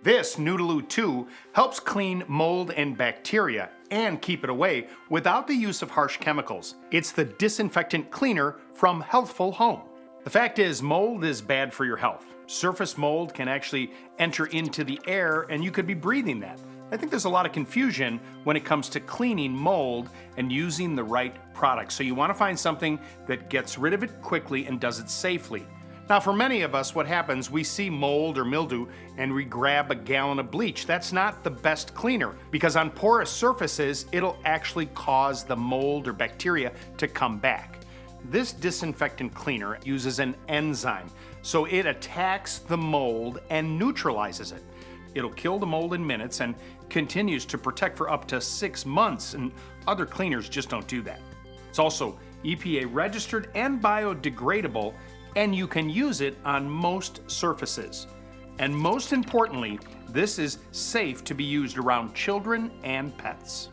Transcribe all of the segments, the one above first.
This Noodaloo 2 helps clean mold and bacteria and keep it away without the use of harsh chemicals. It's the disinfectant cleaner from Healthful Home. The fact is, mold is bad for your health. Surface mold can actually enter into the air and you could be breathing that. I think there's a lot of confusion when it comes to cleaning mold and using the right product. So you want to find something that gets rid of it quickly and does it safely. Now, for many of us, what happens, we see mold or mildew and we grab a gallon of bleach. That's not the best cleaner because on porous surfaces, it'll actually cause the mold or bacteria to come back. This disinfectant cleaner uses an enzyme, so it attacks the mold and neutralizes it. It'll kill the mold in minutes and continues to protect for up to 6 months, and other cleaners just don't do that. It's also EPA registered and biodegradable, and you can use it on most surfaces. And most importantly, this is safe to be used around children and pets.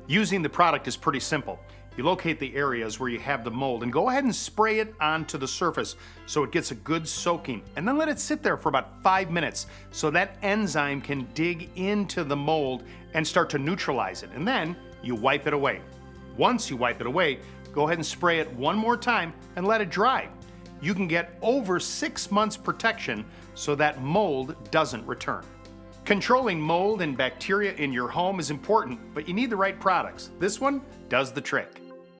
Using the product is pretty simple. You locate the areas where you have the mold and go ahead and spray it onto the surface so it gets a good soaking, and then let it sit there for about 5 minutes so that enzyme can dig into the mold and start to neutralize it, and then you wipe it away. Once you wipe it away, go ahead and spray it one more time and let it dry. You can get over 6 months protection so that mold doesn't return. Controlling mold and bacteria in your home is important, but you need the right products. This one does the trick.